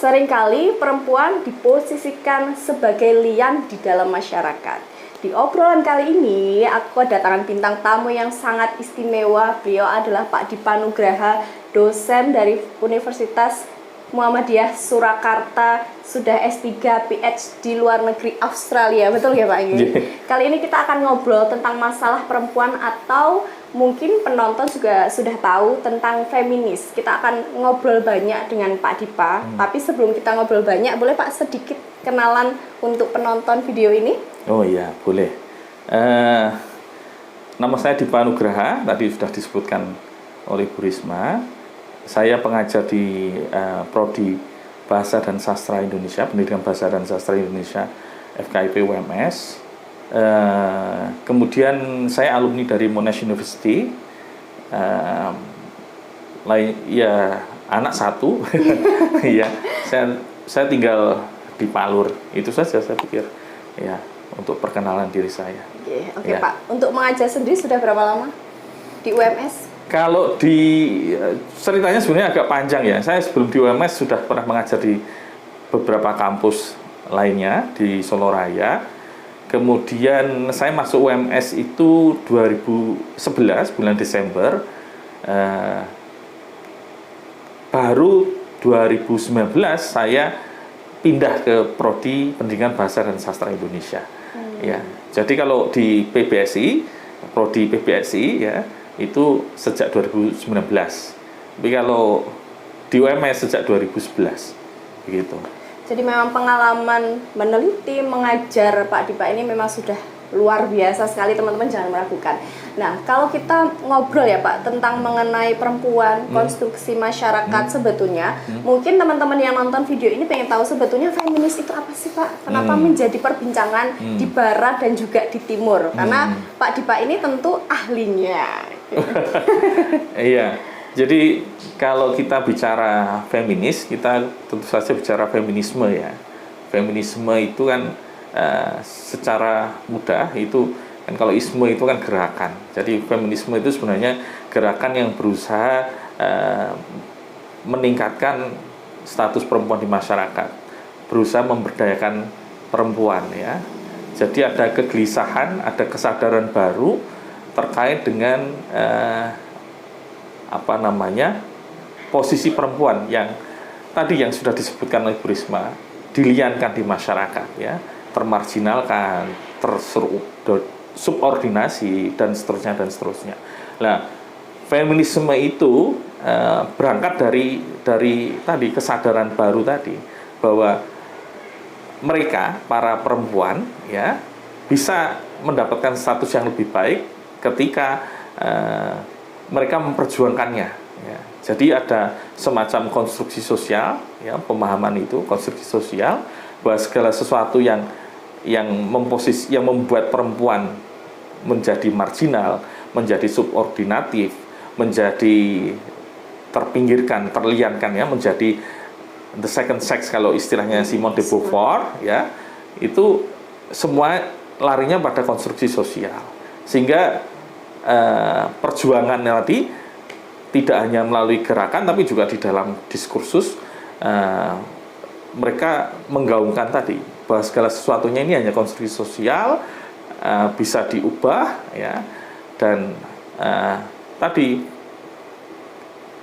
Seringkali perempuan diposisikan sebagai lian di dalam masyarakat. Di obrolan kali ini, aku kedatangan bintang tamu yang sangat istimewa. Beliau adalah Pak Dipa Nugraha, dosen dari Universitas Muhammadiyah Surakarta, sudah S3 PhD di luar negeri Australia. Betul ya Pak? Kali ini kita akan ngobrol tentang masalah perempuan, atau mungkin penonton juga sudah tahu tentang feminis. Kita akan ngobrol banyak dengan Pak Dipa. Tapi sebelum kita ngobrol banyak, boleh Pak sedikit kenalan untuk penonton video ini? Oh iya, boleh. Nama saya Dipa Nugraha, tadi sudah disebutkan oleh Bu Risma. Saya pengajar di Prodi Bahasa dan Sastra Indonesia, Pendidikan Bahasa dan Sastra Indonesia, FKIP UMS. Kemudian saya alumni dari Monash University. Anak satu. Ya, saya tinggal di Palur. Itu saja saya pikir. Ya, untuk perkenalan diri saya. Oke, ya. Pak. Untuk mengajar sendiri sudah berapa lama di UMS? Kalau di ceritanya sebenarnya agak panjang ya. Saya sebelum di UMS sudah pernah mengajar di beberapa kampus lainnya di Solo Raya. Kemudian saya masuk UMS itu 2011 bulan Desember. Baru 2019 saya pindah ke Prodi Pendidikan Bahasa dan Sastra Indonesia. Ya. Jadi kalau di PBSI, Prodi PBSI ya, itu sejak 2019. Tapi kalau di UMS sejak 2011. Begitu. Jadi memang pengalaman meneliti, mengajar Pak Dipa ini memang sudah luar biasa sekali, teman-teman, jangan meragukan. Nah, kalau kita ngobrol ya Pak tentang mengenai perempuan, konstruksi masyarakat sebetulnya, mungkin teman-teman yang nonton video ini pengen tahu sebetulnya feminis itu apa sih Pak? Kenapa menjadi perbincangan di barat dan juga di timur? Karena Pak Dipa ini tentu ahlinya. Iya. Jadi kalau kita bicara feminis, kita tentu saja bicara feminisme ya. Feminisme itu kan secara mudah itu kan, kalau isme itu kan gerakan. Jadi feminisme itu sebenarnya gerakan yang berusaha meningkatkan status perempuan di masyarakat, berusaha memberdayakan perempuan ya. Jadi ada kegelisahan, ada kesadaran baru terkait dengan posisi perempuan yang tadi yang sudah disebutkan oleh Bu Risma, diliankan di masyarakat ya, termarginalkan, tersubordinasi dan seterusnya dan seterusnya. Nah, feminisme itu berangkat dari tadi kesadaran baru tadi, bahwa mereka para perempuan ya bisa mendapatkan status yang lebih baik ketika mereka memperjuangkannya ya. Jadi ada semacam konstruksi sosial ya, pemahaman itu konstruksi sosial bahwa segala sesuatu yang membuat perempuan menjadi marginal, menjadi subordinatif, menjadi terpinggirkan, terliankan ya, menjadi the second sex kalau istilahnya Simone de Beauvoir ya, itu semua larinya pada konstruksi sosial. Sehingga perjuangan tadi tidak hanya melalui gerakan, tapi juga di dalam diskursus mereka menggaungkan tadi bahwa segala sesuatunya ini hanya konstruksi sosial, bisa diubah ya, dan tadi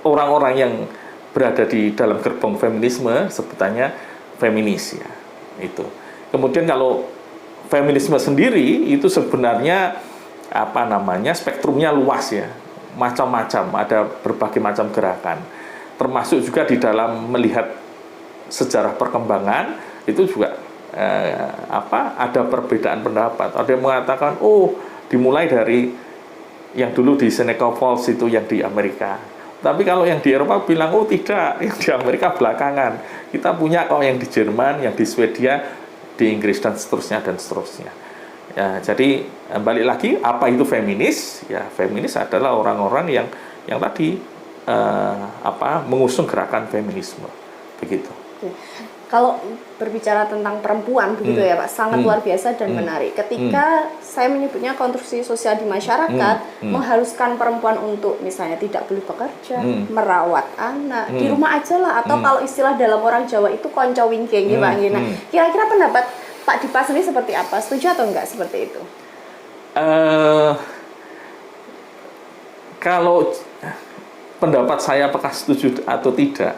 orang-orang yang berada di dalam gerbong feminisme sebutannya feminis ya, itu. Kemudian kalau feminisme sendiri itu sebenarnya spektrumnya luas ya, macam-macam, ada berbagai macam gerakan, termasuk juga di dalam melihat sejarah perkembangan itu juga ada perbedaan pendapat. Ada yang mengatakan dimulai dari yang dulu di Seneca Falls itu yang di Amerika, tapi kalau yang di Eropa bilang tidak, yang di Amerika belakangan, kita punya kok yang di Jerman, yang di Swedia, di Inggris, dan seterusnya dan seterusnya. Ya, jadi balik lagi, apa itu feminis? Ya, feminis adalah orang-orang yang tadi mengusung gerakan feminisme, begitu. Oke. Kalau berbicara tentang perempuan begitu ya Pak, sangat luar biasa dan menarik. Ketika saya menyebutnya konstruksi sosial di masyarakat mengharuskan perempuan untuk misalnya tidak boleh bekerja, merawat anak, di rumah aja lah, atau kalau istilah dalam orang Jawa itu konco wingking ya Pak. Nah, kira-kira pendapat Pak Dipa sendiri seperti apa? Setuju atau enggak seperti itu? Kalau pendapat saya apakah setuju atau tidak,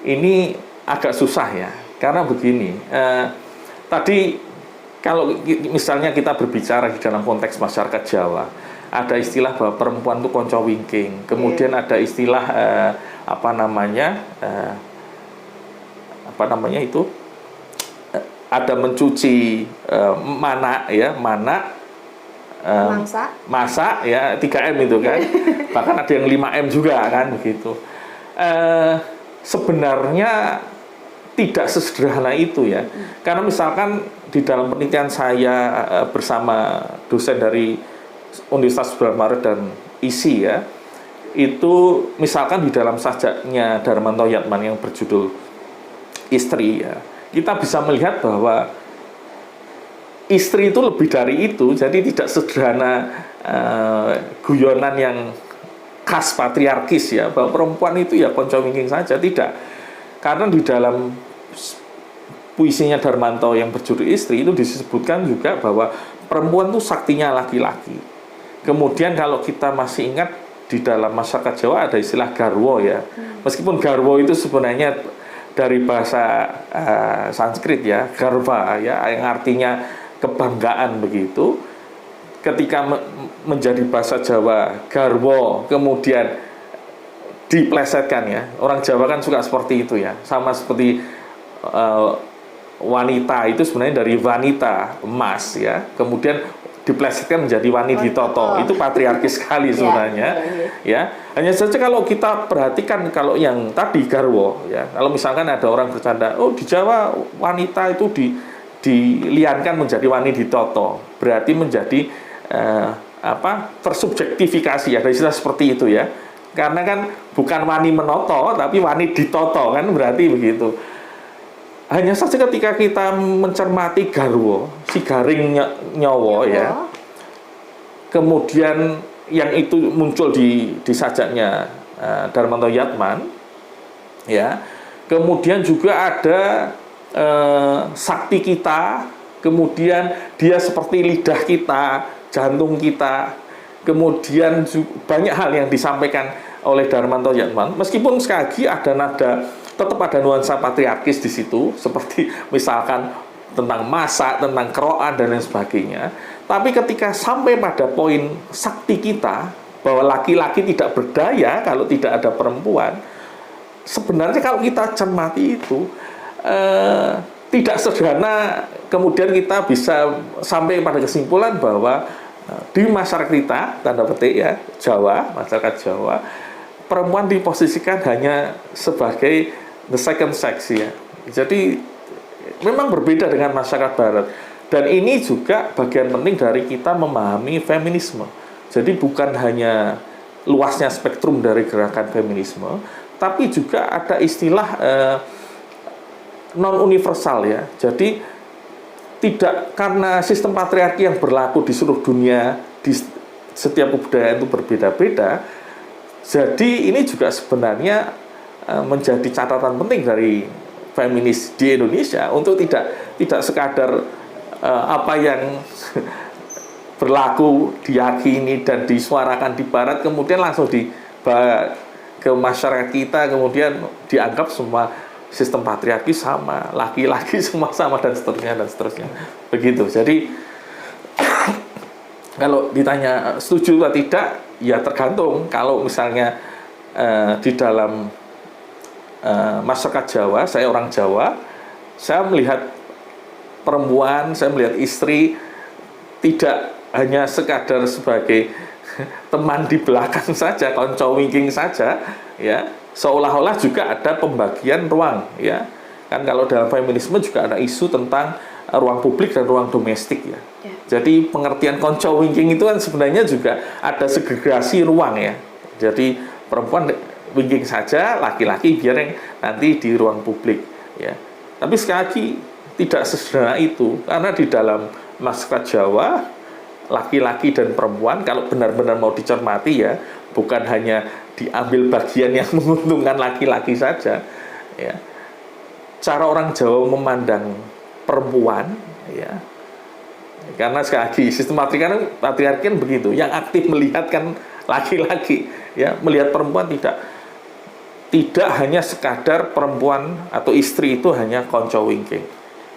ini agak susah ya, karena begini, tadi kalau misalnya kita berbicara di dalam konteks masyarakat Jawa, ada istilah bahwa perempuan itu konco wingking, kemudian ada istilah ada mencuci mana ya, masak ya, 3M itu kan, bahkan ada yang 5M juga kan begitu. Sebenarnya tidak sesederhana itu ya, karena misalkan di dalam penelitian saya bersama dosen dari Universitas Bulan Maret dan ISI ya, itu misalkan di dalam sajaknya Darmanto Yatman yang berjudul Istri ya, kita bisa melihat bahwa istri itu lebih dari itu, jadi tidak sederhana guyonan yang khas patriarkis ya, bahwa perempuan itu ya konco wingking saja, tidak. Karena di dalam puisinya Darmanto yang berjudul Istri itu disebutkan juga bahwa perempuan itu saktinya laki-laki. Kemudian kalau kita masih ingat di dalam masyarakat Jawa ada istilah garwo ya, meskipun garwo itu sebenarnya dari bahasa Sanskrit ya, garva ya, yang artinya kebanggaan begitu. Ketika menjadi bahasa Jawa garwo kemudian diplesetkan ya, orang Jawa kan suka seperti itu ya, sama seperti wanita itu sebenarnya dari wanita emas ya, kemudian diplesetkan menjadi wani ditoto. Itu patriarkis sekali sebenarnya ya. Hanya saja kalau kita perhatikan, kalau yang tadi garwo ya, kalau misalkan ada orang bercanda, oh di Jawa wanita itu diliankan menjadi wani ditoto, berarti menjadi tersubjektifikasi ya, dari istilah seperti itu ya, karena kan bukan wani menoto tapi wani ditoto kan, berarti begitu. Hanya saja ketika kita mencermati garwo, si garing nyowo ya, kemudian yang itu muncul di sajaknya Darmanto Yatman ya, kemudian juga ada sakti kita, kemudian dia seperti lidah kita, jantung kita, kemudian banyak hal yang disampaikan oleh Darmanto Yatman, meskipun sekali lagi ada nada, tetap ada nuansa patriarkis di situ, seperti misalkan tentang masak, tentang keroan dan lain sebagainya. Tapi ketika sampai pada poin sakti kita, bahwa laki-laki tidak berdaya kalau tidak ada perempuan, sebenarnya kalau kita cermati itu tidak sederhana. Kemudian kita bisa sampai pada kesimpulan bahwa di masyarakat kita, tanda petik ya, Jawa, masyarakat Jawa, perempuan diposisikan hanya sebagai the second sex ya. Jadi memang berbeda dengan masyarakat Barat. Dan ini juga bagian penting dari kita memahami feminisme. Jadi bukan hanya luasnya spektrum dari gerakan feminisme, tapi juga ada istilah non-universal ya. Jadi tidak karena sistem patriarki yang berlaku di seluruh dunia, di setiap kebudayaan itu berbeda-beda. Jadi ini juga sebenarnya menjadi catatan penting dari feminis di Indonesia untuk tidak sekadar apa yang berlaku, diyakini dan disuarakan di Barat kemudian langsung ke masyarakat kita, kemudian dianggap semua sistem patriarki sama, laki-laki semua sama dan seterusnya begitu. Jadi kalau ditanya setuju atau tidak, ya tergantung. Kalau misalnya di dalam masyarakat Jawa, saya orang Jawa, saya melihat perempuan, saya melihat istri tidak hanya sekadar sebagai teman di belakang saja, konco wingking saja, ya, seolah-olah juga ada pembagian ruang, ya. Kan kalau dalam feminisme juga ada isu tentang ruang publik dan ruang domestik, ya. Jadi pengertian konco wingking itu kan sebenarnya juga ada segregasi ruang, ya. Jadi perempuan wingking saja, laki-laki biar yang nanti di ruang publik. ya. Tapi sekali lagi tidak sesederhana itu, karena di dalam masyarakat Jawa laki-laki dan perempuan kalau benar-benar mau dicermati ya, bukan hanya diambil bagian yang menguntungkan laki-laki saja, ya. Cara orang Jawa memandang perempuan, ya, karena sekali lagi sistem patriarki kan begitu, yang aktif melihat kan laki-laki, ya, melihat perempuan tidak hanya sekadar perempuan atau istri itu hanya konco wingking.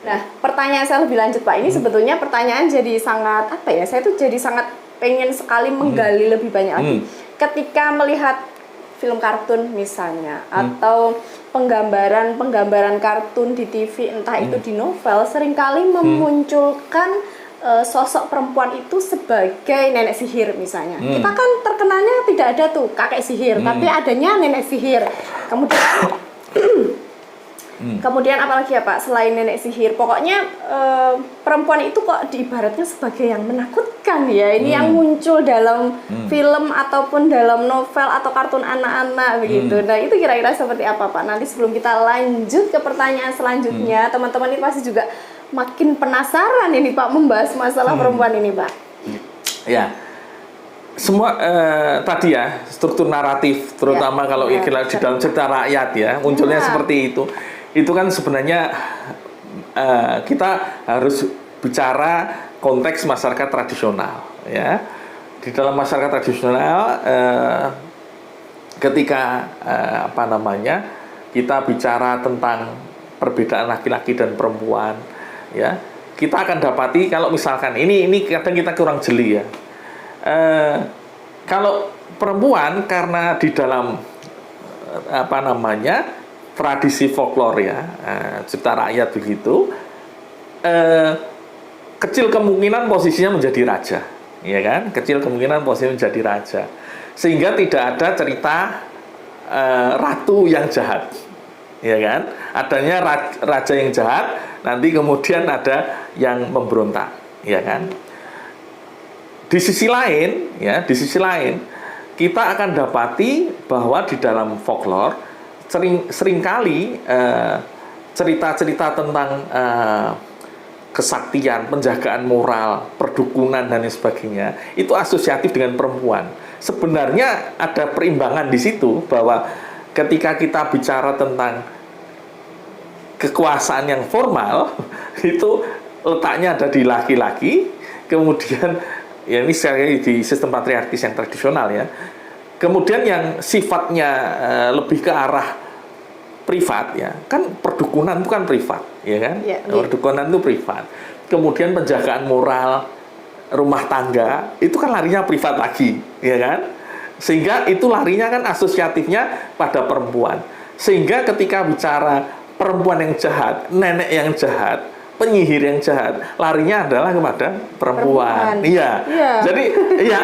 Nah, pertanyaan saya lebih lanjut Pak, ini sebetulnya pertanyaan jadi sangat apa ya? Saya tuh jadi sangat pengen sekali menggali lebih banyak lagi. Ketika melihat film kartun misalnya, atau penggambaran kartun di TV, entah itu di novel, seringkali memunculkan sosok perempuan itu sebagai nenek sihir misalnya. Kita kan terkenalnya tidak ada tuh kakek sihir, tapi adanya nenek sihir. Kemudian apalagi ya Pak, selain nenek sihir, pokoknya perempuan itu kok diibaratnya sebagai yang menakutkan ya. Ini yang muncul dalam film ataupun dalam novel atau kartun anak-anak begitu. Nah itu kira-kira seperti apa Pak? Nanti sebelum kita lanjut ke pertanyaan selanjutnya, teman-teman ini pasti juga makin penasaran ini Pak membahas masalah perempuan ini Pak. Ya, semua tadi ya struktur naratif, terutama kalau di dalam cerita rakyat ya munculnya seperti itu. Itu kan sebenarnya kita harus bicara konteks masyarakat tradisional, ya. Di dalam masyarakat tradisional, ketika kita bicara tentang perbedaan laki-laki dan perempuan, ya, kita akan dapati kalau misalkan ini kadang kita kurang jeli ya. Kalau perempuan karena di dalam tradisi folklore ya, cerita rakyat begitu, kecil kemungkinan posisinya menjadi raja, ya kan? Kecil kemungkinan posisinya menjadi raja, sehingga tidak ada cerita ratu yang jahat, ya kan? Adanya raja yang jahat, nanti kemudian ada yang memberontak, ya kan? Di sisi lain, kita akan dapati bahwa di dalam folklore seringkali cerita-cerita tentang kesaktian, penjagaan moral, perdukunan dan lain sebagainya itu asosiatif dengan perempuan. Sebenarnya ada perimbangan di situ bahwa ketika kita bicara tentang kekuasaan yang formal itu letaknya ada di laki-laki, kemudian ya ini sekali di sistem patriarkis yang tradisional ya. Kemudian yang sifatnya lebih ke arah privat ya, kan perdukunan itu kan privat, ya kan? Perdukunan itu privat. Kemudian penjagaan moral rumah tangga itu kan larinya privat lagi, ya kan? Sehingga itu larinya kan asosiatifnya pada perempuan. Sehingga ketika bicara perempuan yang jahat, nenek yang jahat, penyihir yang jahat, larinya adalah kepada perempuan. Iya. Jadi ya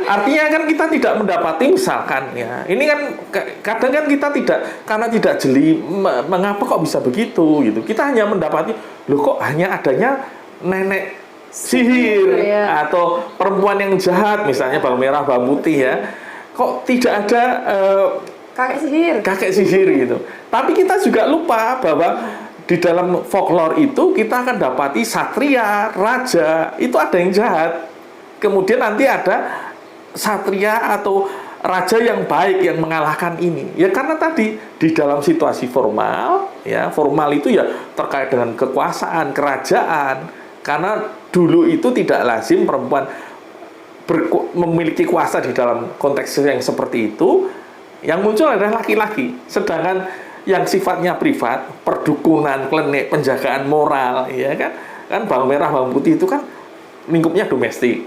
artinya kan kita tidak mendapati misalkan ya. Ini kan kadang kan kita karena tidak jeli mengapa kok bisa begitu gitu. Kita hanya mendapati loh kok hanya adanya nenek sihir atau perempuan yang jahat misalnya bawang merah bawang putih ya. Kok tidak ada kakek sihir gitu. Tapi kita juga lupa bahwa di dalam folklore itu kita akan dapati satria, raja, itu ada yang jahat. Kemudian nanti ada satria atau raja yang baik yang mengalahkan ini. Ya karena tadi di dalam situasi formal, ya formal itu ya terkait dengan kekuasaan, kerajaan. Karena dulu itu tidak lazim perempuan memiliki kuasa di dalam konteks yang seperti itu. Yang muncul adalah laki-laki. Sedangkan yang sifatnya privat, perdukunan, klenik, penjagaan moral, ya kan? Kan bawang merah, bawang putih itu kan lingkupnya domestik.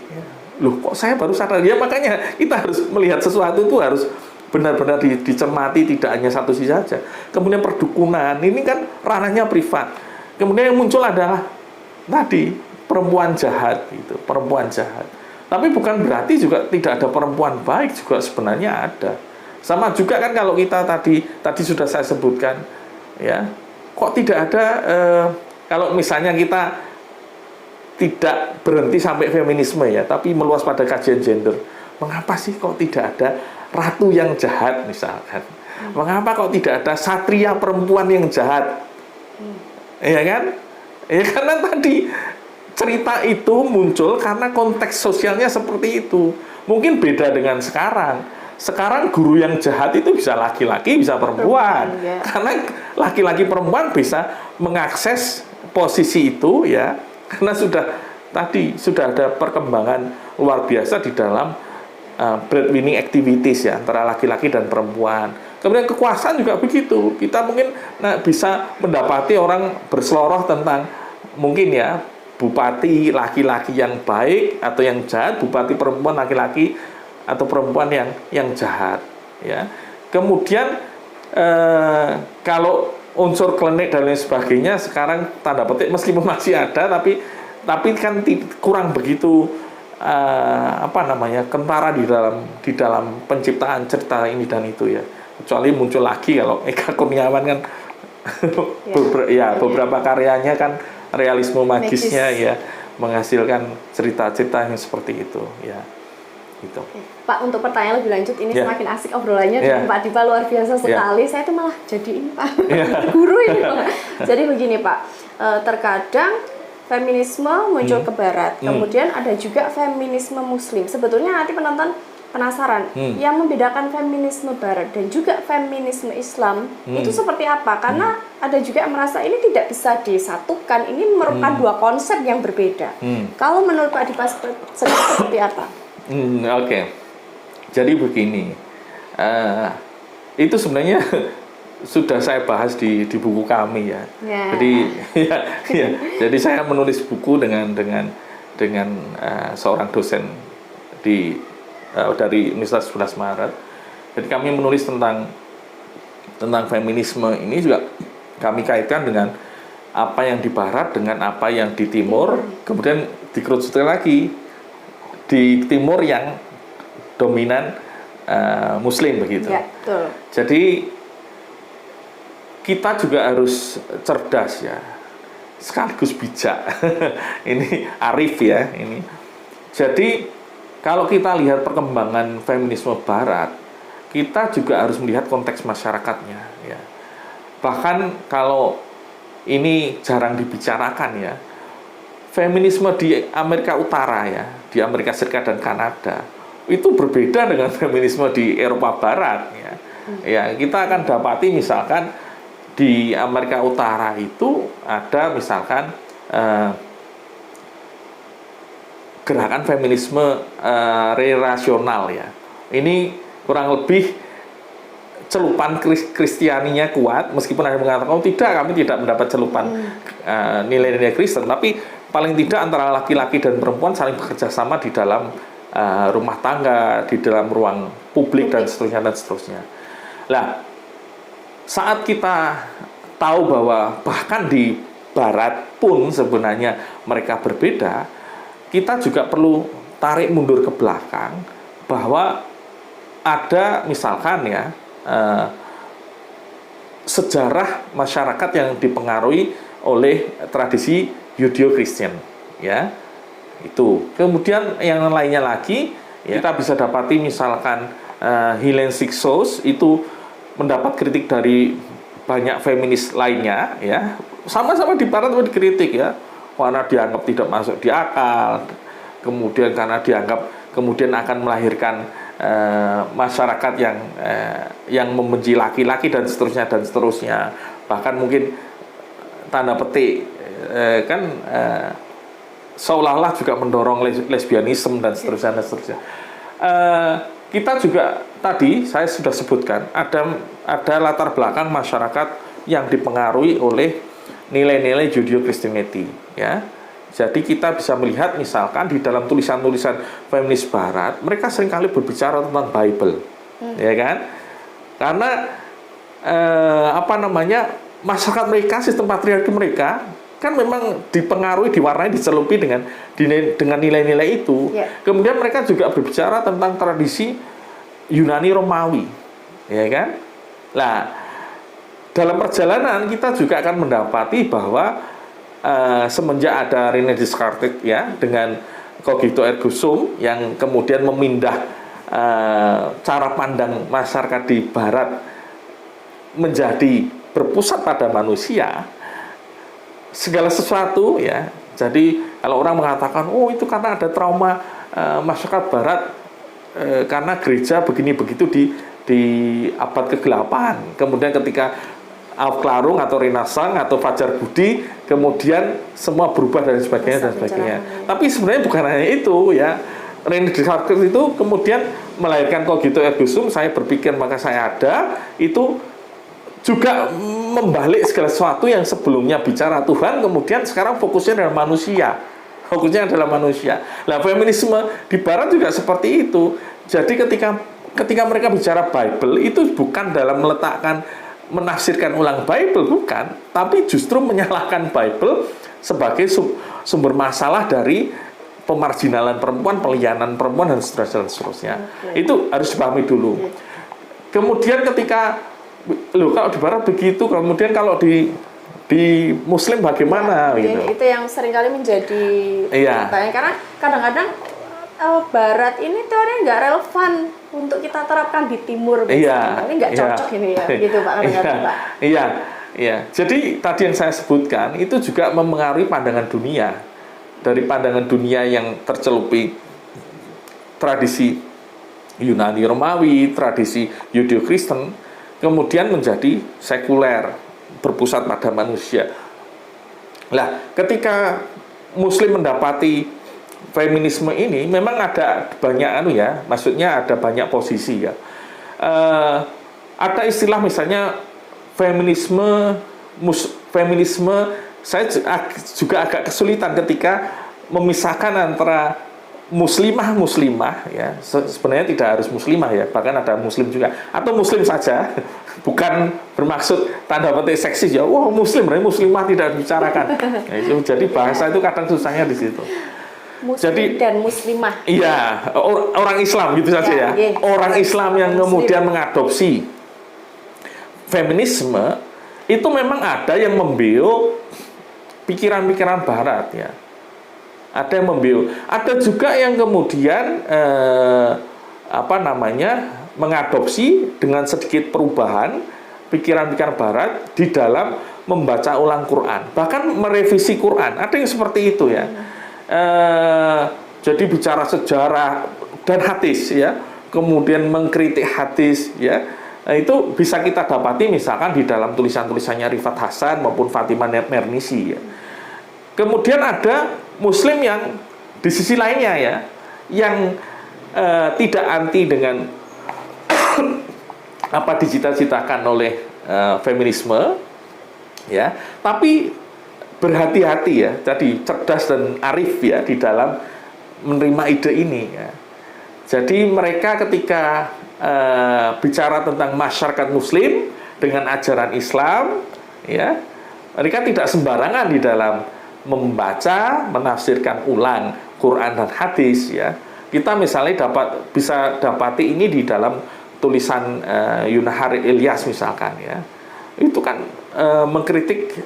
Loh, kok saya baru sadar? Ya makanya kita harus melihat sesuatu itu harus benar-benar dicermati, tidak hanya satu sisi saja. Kemudian perdukunan, ini kan ranahnya privat. Kemudian yang muncul adalah tadi perempuan jahat, gitu, perempuan jahat. Tapi bukan berarti juga tidak ada perempuan baik juga sebenarnya ada. Sama juga kan kalau kita tadi sudah saya sebutkan ya, kok tidak ada kalau misalnya kita tidak berhenti sampai feminisme ya, tapi meluas pada kajian gender. Mengapa sih kok tidak ada ratu yang jahat misalkan? Mengapa kok tidak ada satria perempuan yang jahat? Ya kan? Ya karena tadi cerita itu muncul karena konteks sosialnya seperti itu. Mungkin beda dengan sekarang. Sekarang guru yang jahat itu bisa laki-laki, bisa perempuan. Ya. Karena laki-laki perempuan bisa mengakses posisi itu ya. Karena sudah ada perkembangan luar biasa di dalam breadwinning activities ya antara laki-laki dan perempuan. Kemudian kekuasaan juga begitu. Kita mungkin bisa mendapati orang berseloroh tentang mungkin ya bupati laki-laki yang baik atau yang jahat, bupati perempuan laki-laki atau perempuan yang jahat ya. Kemudian kalau unsur klinik dan lain sebagainya sekarang tanda petik meskipun masih ada tapi kan kurang begitu kentara di dalam penciptaan cerita ini dan itu ya. Kecuali muncul lagi kalau Eka Kurniawan kan beberapa karyanya kan realisme magisnya ya menghasilkan cerita-cerita yang seperti itu ya. Gitu. Pak, untuk pertanyaan lebih lanjut ini semakin asik obrolannya Yeah. dengan Pak Dipa luar biasa sekali. Saya tuh malah jadi ini Pak guru ini Pak. Jadi begini Pak, terkadang feminisme muncul ke barat, kemudian ada juga feminisme muslim. Sebetulnya nanti penonton penasaran yang membedakan feminisme barat dan juga feminisme Islam itu seperti apa? Karena ada juga yang merasa ini tidak bisa disatukan, ini merupakan dua konsep yang berbeda. Kalau menurut Pak Dipa seperti apa? Oke. Jadi begini, itu sebenarnya sudah saya bahas di buku kami ya. Jadi jadi saya menulis buku dengan seorang dosen dari Universitas 11 Maret. Jadi kami menulis tentang feminisme ini juga kami kaitkan dengan apa yang di barat dengan apa yang di timur, kemudian dikerucutkan lagi di timur yang dominan muslim begitu. Ya, betul. Jadi kita juga harus cerdas ya, sekaligus bijak. Ini arif ya ini. Jadi kalau kita lihat perkembangan feminisme barat, kita juga harus melihat konteks masyarakatnya ya. Bahkan kalau ini jarang dibicarakan ya, feminisme di Amerika Utara ya, di Amerika Serikat dan Kanada itu berbeda dengan feminisme di Eropa Barat ya. Ya, kita akan dapati misalkan di Amerika Utara itu ada misalkan gerakan feminisme relasional ya. Ini kurang lebih celupan Kristianinya kuat, meskipun ada yang mengatakan oh tidak, kami tidak mendapat celupan nilai-nilai Kristen, tapi paling tidak antara laki-laki dan perempuan saling bekerja sama di dalam rumah tangga, di dalam ruang publik dan seterusnya dan seterusnya. Lah, saat kita tahu bahwa bahkan di Barat pun sebenarnya mereka berbeda, kita juga perlu tarik mundur ke belakang bahwa ada misalkan ya sejarah masyarakat yang dipengaruhi oleh tradisi Yudeo-Kristen ya. Itu. Kemudian yang lainnya lagi ya, kita bisa dapati misalkan Helen Sixos itu mendapat kritik dari banyak feminis lainnya ya. Sama-sama di barat dikritik ya. Karena dianggap tidak masuk di akal. Kemudian karena dianggap kemudian akan melahirkan masyarakat yang membenci laki-laki dan seterusnya. Bahkan mungkin tanda petik seolah-olah juga mendorong lesbianisme dan seterusnya. Kita juga tadi saya sudah sebutkan ada latar belakang masyarakat yang dipengaruhi oleh nilai-nilai Judeo-Christianity ya. Jadi kita bisa melihat misalkan di dalam tulisan-tulisan feminis barat, mereka seringkali berbicara tentang Bible. Ya kan? Karena masyarakat mereka, sistem patriarki mereka kan memang dipengaruhi, diwarnai, dicelupi dengan nilai-nilai itu. Yeah. Kemudian mereka juga berbicara tentang tradisi Yunani Romawi. Ya kan? Nah, dalam perjalanan kita juga akan mendapati bahwa semenjak ada René Descartes ya dengan cogito ergo sum yang kemudian memindah cara pandang masyarakat di barat menjadi berpusat pada manusia, segala sesuatu ya. Jadi kalau orang mengatakan, oh itu karena ada trauma masyarakat Barat karena gereja begini begitu di abad ke-8. Kemudian ketika Aufklärung atau Renaissance atau Fajar Budi, kemudian semua berubah dan sebagainya dan sebagainya. Tapi sebenarnya bukan hanya itu ya. René Descartes itu kemudian melahirkan cogito ergo sum, saya berpikir maka saya ada, itu juga membalik segala sesuatu yang sebelumnya bicara Tuhan, kemudian sekarang fokusnya adalah manusia. Fokusnya adalah manusia. Nah, feminisme di Barat juga seperti itu. Jadi ketika mereka bicara Bible, itu bukan dalam meletakkan, menafsirkan ulang Bible, bukan. Tapi justru menyalahkan Bible sebagai sumber masalah dari pemarginalan perempuan, pelianan perempuan, dan seterusnya. Itu harus dipahami dulu. Kemudian ketika kalau di Barat begitu, kemudian kalau di Muslim bagaimana gitu. Itu yang seringkali menjadi pertanyaan, karena kadang-kadang Barat ini teorinya nggak relevan untuk kita terapkan di Timur. Ini nggak cocok ini ya, gitu Pak. Iya. Jadi tadi yang saya sebutkan itu juga memengaruhi pandangan dunia. Dari pandangan dunia yang tercelupi tradisi Yunani Romawi, tradisi Yudeo-Kristen, kemudian menjadi sekuler, berpusat pada manusia. Nah, ketika Muslim mendapati feminisme ini, memang ada banyak maksudnya ada banyak posisi ya. Ada istilah misalnya feminisme, saya juga agak kesulitan ketika memisahkan antara muslimah ya, sebenarnya tidak harus muslimah ya, bahkan ada muslim juga atau muslim saja, bukan bermaksud tanda petik seksis ya, wah muslim, muslimah tidak dibicarakan. Nah, jadi bahasa itu kadang susahnya di situ. Muslim dan muslimah. Iya, orang Islam gitu saja ya. Orang Islam yang kemudian mengadopsi feminisme itu memang ada yang membeu pikiran-pikiran Barat ya. Ada yang membeu, ada juga yang kemudian mengadopsi dengan sedikit perubahan pikiran-pikiran Barat di dalam membaca ulang Quran, bahkan merevisi Quran. Ada yang seperti itu ya. Jadi bicara sejarah dan hadis ya, kemudian mengkritik hadis ya. Nah, itu bisa kita dapati misalkan di dalam tulisan-tulisannya Rifat Hasan maupun Fatimah Mernisi ya. Kemudian ada Muslim yang di sisi lainnya ya, yang tidak anti dengan apa dicita-citakan oleh feminisme ya, tapi berhati-hati ya, jadi cerdas dan arif ya di dalam menerima ide ini ya. Jadi mereka ketika bicara tentang masyarakat Muslim dengan ajaran Islam ya, mereka tidak sembarangan di dalam membaca, menafsirkan ulang Quran dan hadis ya. Kita misalnya bisa dapati ini di dalam tulisan Yunahar Ilyas misalkan ya. Itu kan mengkritik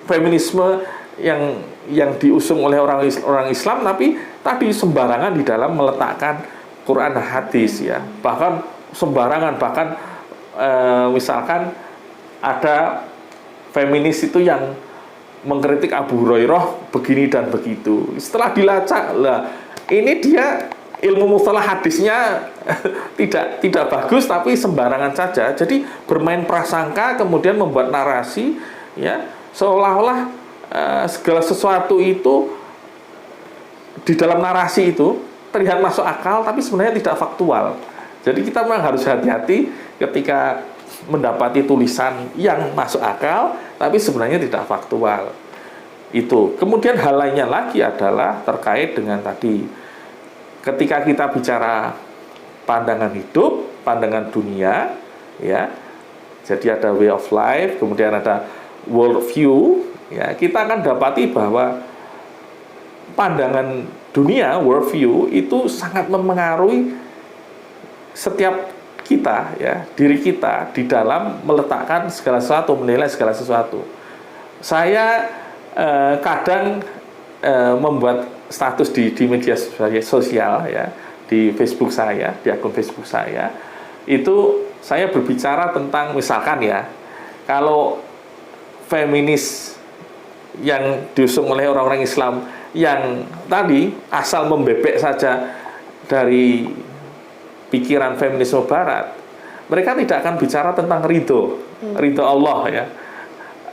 feminisme yang diusung oleh orang Islam, tapi tadi sembarangan di dalam meletakkan Quran dan hadis ya. Bahkan sembarangan, misalkan ada feminis itu yang mengkritik Abu Hurairah begini dan begitu. Setelah dilacak, lah ini dia ilmu mustalah hadisnya tidak bagus, tapi sembarangan saja. Jadi bermain prasangka, kemudian membuat narasi ya, seolah-olah segala sesuatu itu di dalam narasi itu terlihat masuk akal, tapi sebenarnya tidak faktual. Jadi kita memang harus hati-hati ketika mendapati tulisan yang masuk akal, tapi sebenarnya tidak faktual. Itu. Kemudian hal lainnya lagi adalah terkait dengan tadi, ketika kita bicara pandangan hidup, pandangan dunia, ya. Jadi ada way of life, kemudian ada world view, ya. Kita akan dapati bahwa pandangan dunia, world view itu sangat memengaruhi setiap kita ya, diri kita di dalam meletakkan segala sesuatu, menilai segala sesuatu. Saya kadang membuat status di media sosial ya, di Facebook saya, di akun Facebook saya, itu saya berbicara tentang misalkan ya, kalau feminis yang diusung oleh orang-orang Islam yang tadi asal membebek saja dari pikiran feminisme Barat, mereka tidak akan bicara tentang ridho Allah ya.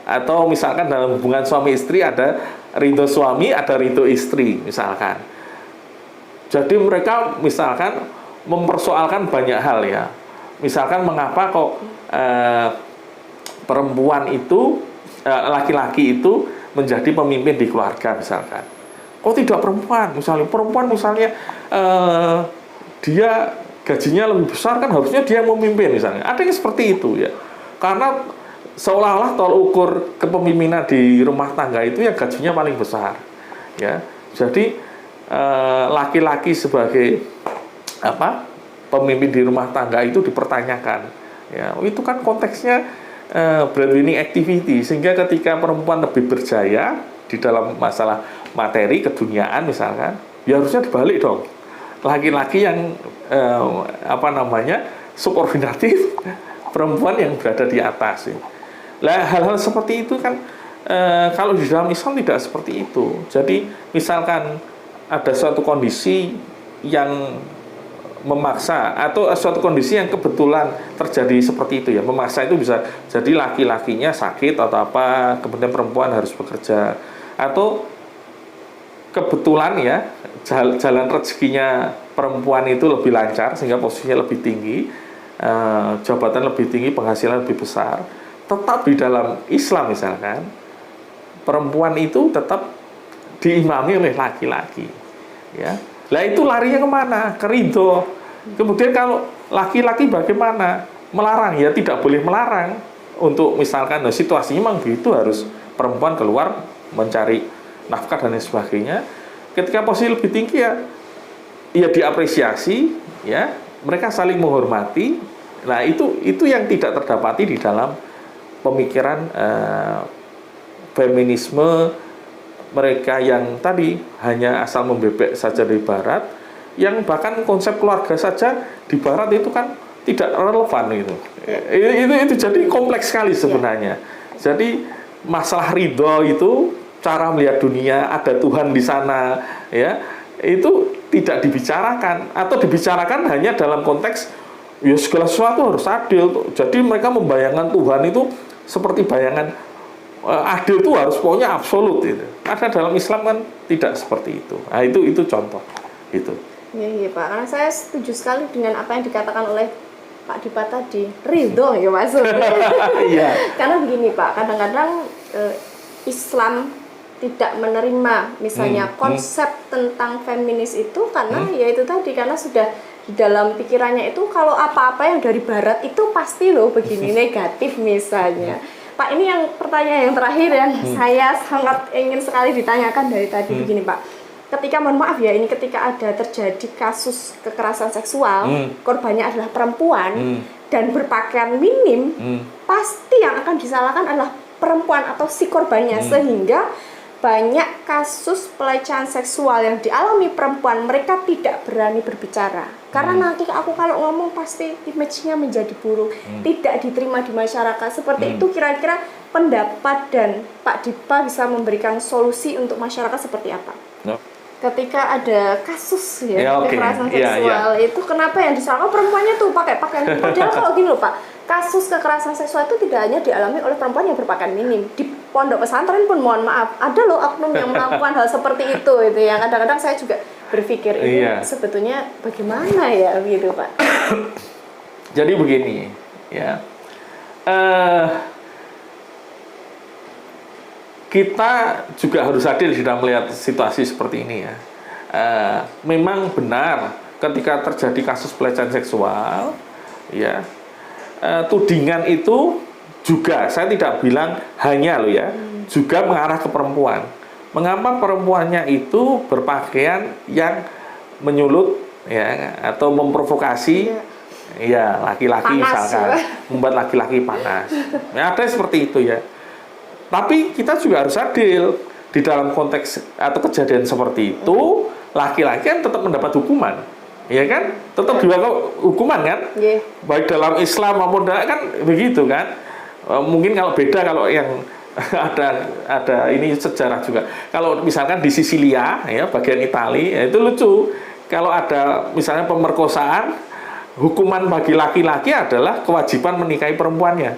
Atau misalkan dalam hubungan suami istri ada ridho suami, ada ridho istri misalkan. Jadi mereka misalkan mempersoalkan banyak hal ya. Misalkan mengapa kok perempuan itu, laki-laki itu menjadi pemimpin di keluarga misalkan. Kok tidak perempuan? Perempuan misalnya dia gajinya lebih besar, kan harusnya dia yang memimpin misalnya. Ada yang seperti itu ya. Karena seolah-olah tolak ukur kepemimpinan di rumah tangga itu yang gajinya paling besar. Ya. Jadi laki-laki sebagai pemimpin di rumah tangga itu dipertanyakan. Ya, itu kan konteksnya breadwinning activity, sehingga ketika perempuan lebih berjaya di dalam masalah materi keduniaan misalkan, ya harusnya dibalik dong. Laki-laki yang subordinatif, perempuan yang berada di atas. Lah hal-hal seperti itu kan kalau di dalam Islam tidak seperti itu. Jadi misalkan ada suatu kondisi yang memaksa atau suatu kondisi yang kebetulan terjadi seperti itu ya, memaksa itu bisa jadi laki-lakinya sakit atau apa, kemudian perempuan harus bekerja, atau kebetulan ya jalan rezekinya perempuan itu lebih lancar sehingga posisinya lebih tinggi, jabatan lebih tinggi, penghasilan lebih besar. Tetap di dalam Islam misalkan perempuan itu tetap diimami oleh laki-laki ya. Lah itu larinya kemana? Ke ridho. Kemudian kalau laki-laki bagaimana? Melarang, ya tidak boleh melarang. Untuk misalkan situasinya memang begitu, harus perempuan keluar mencari nafkah dan lain sebagainya. Ketika posisi lebih tinggi ya diapresiasi ya, mereka saling menghormati. Nah itu yang tidak terdapati di dalam pemikiran feminisme mereka yang tadi hanya asal membebek saja dari Barat, yang bahkan konsep keluarga saja di Barat itu kan tidak relevan itu. Itu jadi kompleks sekali sebenarnya. Jadi masalah ridho itu, cara melihat dunia, ada Tuhan di sana, ya itu tidak dibicarakan atau dibicarakan hanya dalam konteks ya segala sesuatu harus adil. Jadi mereka membayangkan Tuhan itu seperti bayangan adil itu harus pokoknya absolut itu. Karena dalam Islam kan tidak seperti itu. Nah itu contoh itu. Iya Pak, karena saya setuju sekali dengan apa yang dikatakan oleh Pak Dipa tadi, ridho ya maksudnya. Iya. Karena begini Pak, kadang-kadang Islam tidak menerima misalnya konsep tentang feminis itu karena ya itu tadi, karena sudah di dalam pikirannya itu kalau apa-apa yang dari Barat itu pasti loh begini negatif misalnya. Pak, ini yang pertanyaan yang terakhir yang saya sangat ingin sekali ditanyakan dari tadi begini Pak. Ketika, mohon maaf ya, ini ketika ada terjadi kasus kekerasan seksual, korbannya adalah perempuan dan berpakaian minim, pasti yang akan disalahkan adalah perempuan atau si korbannya, sehingga banyak kasus pelecehan seksual yang dialami perempuan, mereka tidak berani berbicara. Karena nanti aku kalau ngomong pasti image-nya menjadi buruk, tidak diterima di masyarakat. Seperti itu kira-kira pendapat dan Pak Dipa bisa memberikan solusi untuk masyarakat seperti apa? No. Ketika ada kasus kekerasan seksual, itu kenapa yang disalahkan perempuannya tuh pakai pakaian minim? Padahal kalau gini loh Pak, kasus kekerasan seksual itu tidak hanya dialami oleh perempuan yang berpakaian minim. Di pondok pesantren pun mohon maaf, ada loh oknum yang melakukan hal seperti itu yang kadang-kadang saya juga berpikir ini sebetulnya bagaimana ya gitu Pak. Jadi begini ya, kita juga harus adil sudah melihat situasi seperti ini ya. Memang benar ketika terjadi kasus pelecehan seksual ya, tudingan itu juga, saya tidak bilang hanya loh ya, juga mengarah ke perempuan. Mengapa perempuannya itu berpakaian yang menyulut ya atau memprovokasi ya laki-laki misalkan, membuat laki-laki panas. Ya, ada seperti itu ya. Tapi kita juga harus adil di dalam konteks atau kejadian seperti itu, laki-laki kan tetap mendapat hukuman. Ya kan? Tetap juga hukuman kan? Baik dalam Islam maupun kan begitu kan? Mungkin kalau beda kalau yang ada ini sejarah juga. Kalau misalkan di Sisilia ya bagian Italia ya, itu lucu. Kalau ada misalnya pemerkosaan, hukuman bagi laki-laki adalah kewajiban menikahi perempuannya.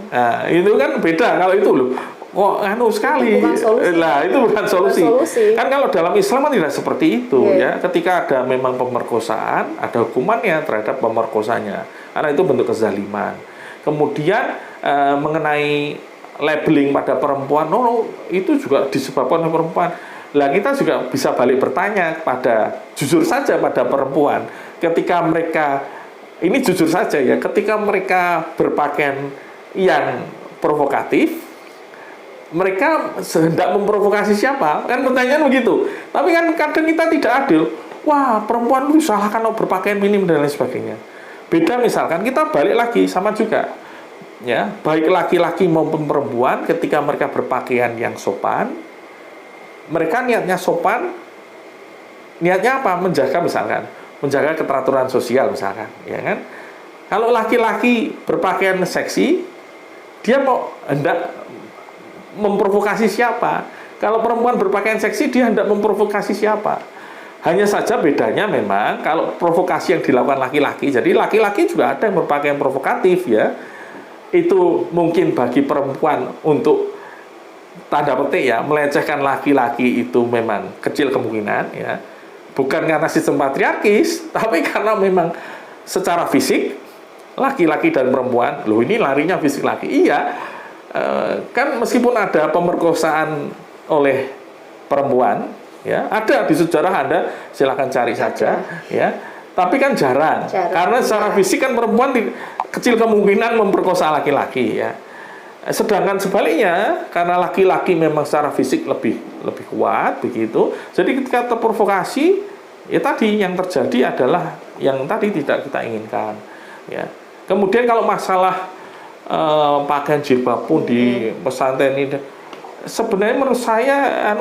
Nah, itu kan beda kalau itu loh. Kok anu sekali. Lah itu bukan solusi. Kan kalau dalam Islam kan tidak seperti itu ya. Ketika ada memang pemerkosaan, ada hukumannya terhadap pemerkosanya. Karena itu bentuk kezaliman. Kemudian mengenai labeling pada perempuan, itu juga disebabkan oleh perempuan. Lah kita juga bisa balik bertanya kepada, jujur saja pada perempuan, ketika mereka, ini jujur saja ya, ketika mereka berpakaian yang provokatif, mereka hendak memprovokasi siapa? Kan pertanyaan begitu. Tapi kan kadang kita tidak adil. Wah, perempuan itu salahkan kalau berpakaian minim dan lain sebagainya. Beda misalkan kita balik lagi sama juga. Ya, baik laki-laki maupun perempuan ketika mereka berpakaian yang sopan, mereka niatnya sopan, niatnya apa? Menjaga misalkan, menjaga keteraturan sosial misalkan, ya kan? Kalau laki-laki berpakaian seksi, dia mau hendak memprovokasi siapa? Kalau perempuan berpakaian seksi, dia hendak memprovokasi siapa? Hanya saja bedanya memang kalau provokasi yang dilakukan laki-laki, jadi laki-laki juga ada yang berpakaian provokatif ya. Itu mungkin bagi perempuan untuk tanda petik ya melecehkan laki-laki itu memang kecil kemungkinan ya, bukan karena sistem patriarkis tapi karena memang secara fisik laki-laki dan perempuan loh ini larinya fisik laki kan meskipun ada pemerkosaan oleh perempuan ya ada di sejarah Anda silakan cari saja ya. Tapi kan jarang. Karena secara fisik kan perempuan kecil kemungkinan memperkosa laki-laki ya. Sedangkan sebaliknya karena laki-laki memang secara fisik lebih kuat begitu. Jadi ketika terprovokasi ya tadi yang terjadi adalah yang tadi tidak kita inginkan ya. Kemudian kalau masalah pakaian jilbab pun di pesantren ini sebenarnya menurut saya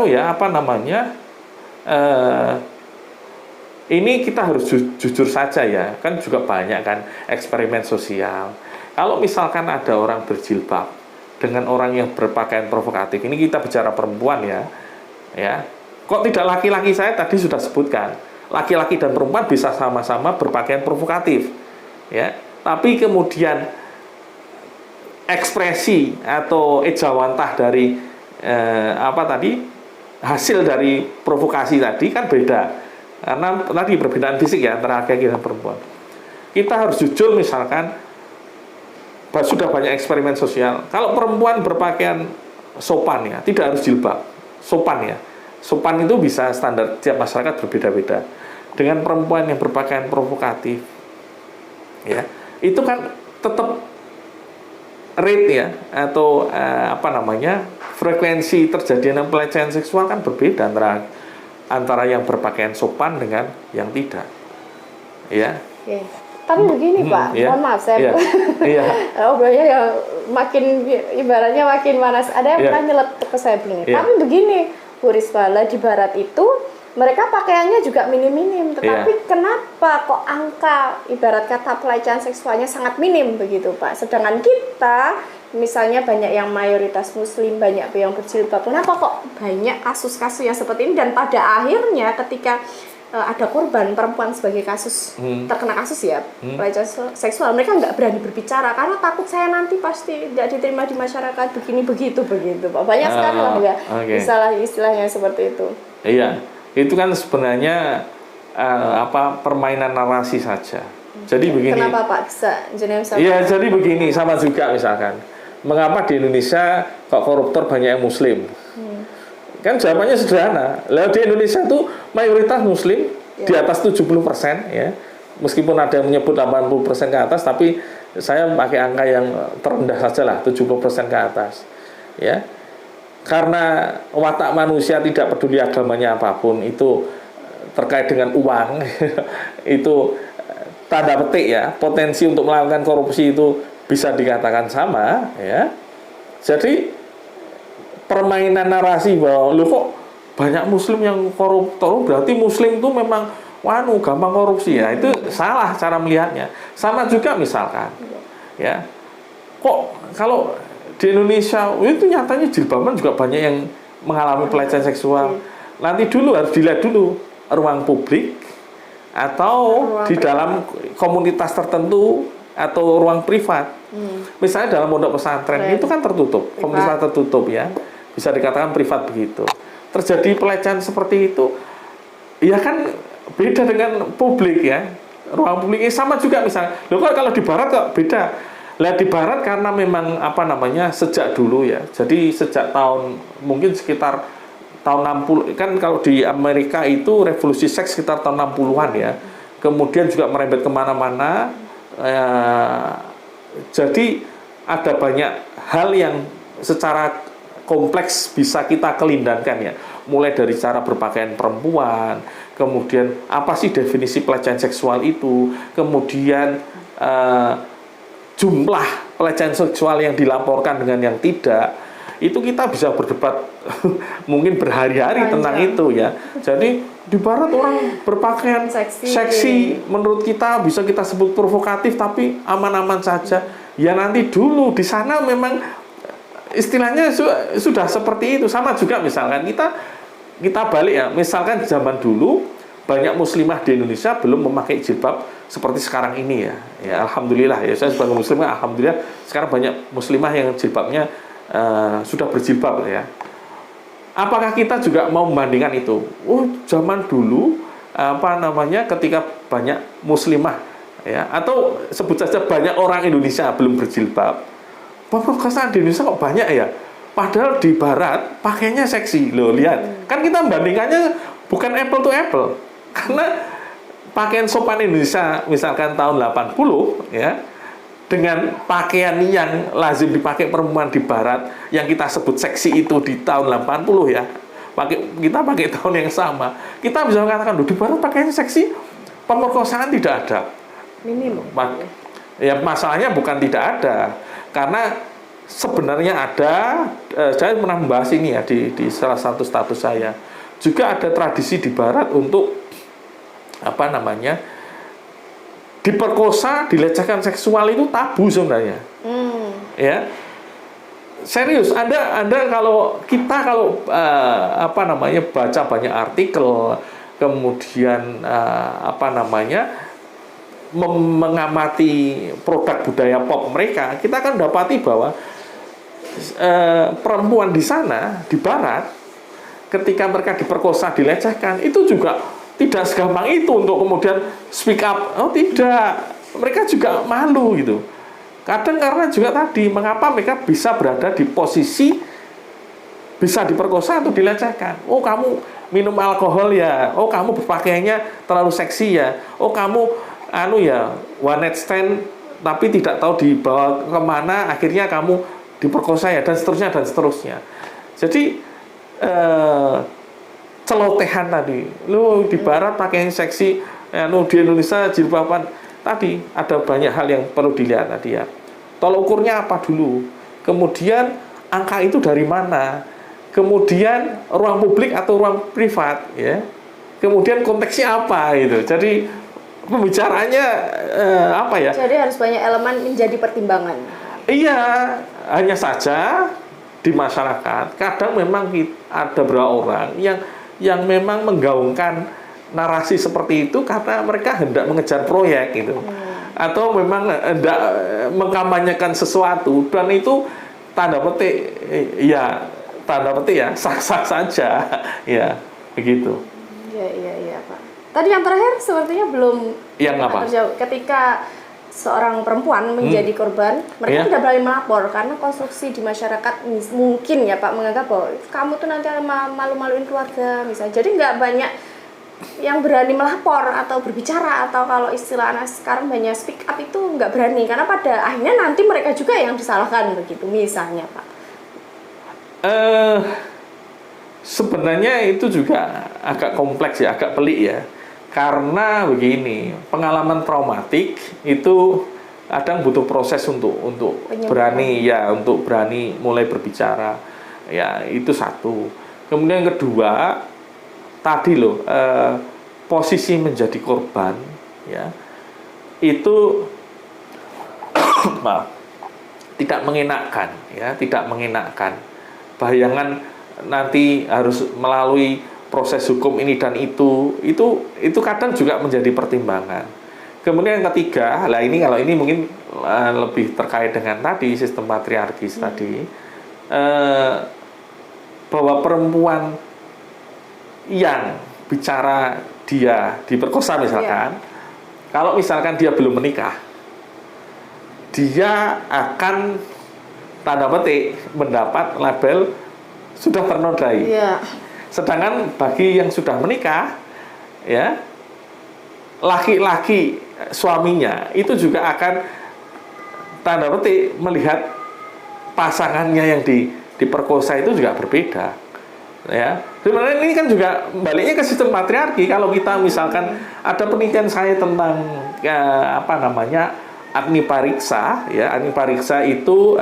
ini kita harus jujur saja ya, kan juga banyak kan eksperimen sosial. Kalau misalkan ada orang berjilbab dengan orang yang berpakaian provokatif, ini kita bicara perempuan ya. Kok tidak laki-laki? Saya tadi sudah sebutkan, laki-laki dan perempuan bisa sama-sama berpakaian provokatif, ya. Tapi kemudian ekspresi atau ejawantah dari hasil dari provokasi tadi kan beda. Karena tadi perbedaan fisik ya antara laki-laki dan perempuan. Kita harus jujur misalkan sudah banyak eksperimen sosial. Kalau perempuan berpakaian sopan ya, tidak harus jilbab. Sopan ya. Sopan itu bisa standar tiap masyarakat berbeda-beda. Dengan perempuan yang berpakaian provokatif ya, itu kan tetap rate ya atau frekuensi terjadinya pelecehan seksual kan berbeda antara yang berpakaian sopan dengan yang tidak, ya. Oke. Tapi begini Pak, mohon maaf saya, obrolannya ya makin ibaratnya makin panas. Ada yang pernah nyeletuk ke saya begini. Tapi begini, Bu Risma, di Barat itu mereka pakaiannya juga minim-minim, tetapi kenapa kok angka ibarat kata pelecehan seksualnya sangat minim begitu Pak? Sedangkan kita misalnya banyak yang mayoritas muslim, banyak yang berjilbab. Kenapa kok banyak kasus-kasus yang seperti ini dan pada akhirnya ketika ada korban perempuan sebagai kasus terkena kasus ya pelecehan seksual, mereka nggak berani berbicara karena takut saya nanti pasti tidak diterima di masyarakat begini begitu Pak. Banyak sekali lah ya istilahnya seperti itu. Iya, itu kan sebenarnya permainan narasi saja. Jadi begini. Kenapa Pak bisa? Iya, jadi begini sama juga misalkan. Mengapa di Indonesia kok koruptor banyak yang muslim? Kan jawabannya sederhana. Lah di Indonesia tuh mayoritas muslim di atas 70% ya. Meskipun ada yang menyebut 80% ke atas, tapi saya pakai angka yang terendah saja lah, 70% ke atas. Ya. Karena watak manusia tidak peduli agamanya apapun, itu terkait dengan uang itu tanda petik ya, potensi untuk melakukan korupsi itu bisa dikatakan sama ya. Jadi permainan narasi bahwa lu kok banyak muslim yang koruptor berarti muslim itu memang gampang korupsi ya, itu salah cara melihatnya. Sama juga misalkan ya, kok kalau di Indonesia itu nyatanya jilbaban juga banyak yang mengalami pelecehan seksual. Nanti dulu harus dilihat dulu ruang publik atau Ruang di privat. dalam komunitas tertentu atau ruang privat. Misalnya dalam pondok pesantren itu kan tertutup, komunitas tertutup ya, bisa dikatakan privat begitu. Terjadi pelecehan seperti itu, ya kan beda dengan publik ya. Ruang publik ini sama juga misalnya. Loh kalau di barat kok beda. Lihat di barat karena memang apa namanya sejak dulu ya. Jadi sejak tahun mungkin sekitar tahun 60 kan kalau di Amerika itu revolusi seks sekitar tahun 60-an ya. Kemudian juga merembet kemana-mana. Jadi ada banyak hal yang secara kompleks bisa kita kelindangkan ya. Mulai dari cara berpakaian perempuan, kemudian apa sih definisi pelecehan seksual itu, kemudian jumlah pelecehan seksual yang dilaporkan dengan yang tidak, itu kita bisa berdebat mungkin berhari-hari tentang itu ya. Jadi di barat orang berpakaian seksi menurut kita bisa kita sebut provokatif tapi aman-aman saja. Ya nanti dulu di sana memang istilahnya sudah seperti itu. Sama juga misalkan kita balik ya, misalkan zaman dulu banyak muslimah di Indonesia belum memakai jilbab seperti sekarang ini ya. Ya alhamdulillah ya, saya sebagai muslimah alhamdulillah sekarang banyak muslimah yang jilbabnya sudah berjilbab ya. Apakah kita juga mau membandingkan itu? Oh, zaman dulu apa namanya ketika banyak muslimah ya atau sebut saja banyak orang Indonesia belum berjilbab. Pemerkosaan di Indonesia kok banyak ya? Padahal di barat pakainya seksi. Loh, lihat. Kan kita membandingkannya bukan apple to apple. Karena pakaian sopan Indonesia misalkan tahun 80 ya dengan pakaian yang lazim dipakai perempuan di barat yang kita sebut seksi itu di tahun 80 ya. Kita pakai tahun yang sama. Kita bisa mengatakan di barat pakaiannya seksi, pemerkosaan tidak ada. Minim. Ya masalahnya bukan tidak ada. Karena sebenarnya ada, saya pernah membahas ini ya di salah satu status saya. Juga ada tradisi di barat untuk apa namanya diperkosa, dilecehkan seksual itu tabu sebenarnya. Ya. Serius, Anda kalau apa namanya baca banyak artikel, kemudian apa namanya mengamati produk budaya pop mereka, kita akan dapati bahwa perempuan di sana di barat ketika mereka diperkosa, dilecehkan, itu juga tidak segampang itu untuk kemudian speak up. Oh tidak, mereka juga malu gitu. Kadang karena juga tadi, mengapa mereka bisa berada di posisi bisa diperkosa atau dilecehkan. Oh kamu minum alkohol ya, oh kamu berpakaiannya terlalu seksi ya, oh kamu ya one night stand tapi tidak tahu dibawa kemana, akhirnya kamu diperkosa ya, dan seterusnya dan seterusnya. Jadi celotehan tadi, lu di barat pakaian seksi, di Indonesia jilbaban, tadi ada banyak hal yang perlu dilihat tadi ya. Tolak ukurnya apa dulu, kemudian angka itu dari mana, kemudian ruang publik atau ruang privat ya, kemudian konteksnya apa gitu. Jadi pembicaraannya apa ya? Jadi harus banyak elemen menjadi pertimbangan. Iya, hanya saja di masyarakat kadang memang ada beberapa orang yang memang menggaungkan narasi seperti itu karena mereka hendak mengejar proyek gitu, atau memang hendak mengkampanyekan sesuatu, dan itu tanda petik ya sah-sah saja ya begitu. Iya Pak. Tadi yang terakhir sepertinya belum terjawab. Ketika seorang perempuan menjadi korban, mereka tidak berani melapor karena konstruksi di masyarakat mungkin ya Pak menganggap bahwa kamu tuh nanti malu-maluin keluarga misalnya. Jadi nggak banyak yang berani melapor atau berbicara, atau kalau istilah anak sekarang banyak speak up itu nggak berani karena pada akhirnya nanti mereka juga yang disalahkan begitu misalnya Pak. Sebenarnya itu juga agak kompleks ya, agak pelik ya. Karena begini, pengalaman traumatik itu kadang butuh proses untuk berani mulai berbicara. Ya, itu satu. Kemudian yang kedua, tadi loh, posisi menjadi korban ya. Itu maaf. tidak mengenakkan, ya, tidak mengenakkan. Bayangan nanti harus melalui proses hukum ini dan itu kadang juga menjadi pertimbangan. Kemudian yang ketiga, lah ini kalau ini mungkin lebih terkait dengan tadi sistem patriarkis tadi, bahwa perempuan yang bicara dia diperkosa misalkan, kalau misalkan dia belum menikah, dia akan tanda petik mendapat label sudah ternodai. Sedangkan bagi yang sudah menikah, ya, laki-laki suaminya itu juga akan tanda petik melihat pasangannya yang diperkosa itu juga berbeda. Ya, sebenarnya ini kan juga baliknya ke sistem patriarki. Kalau kita misalkan ada penelitian saya tentang Agni Pariksa, ya, Agni Pariksa itu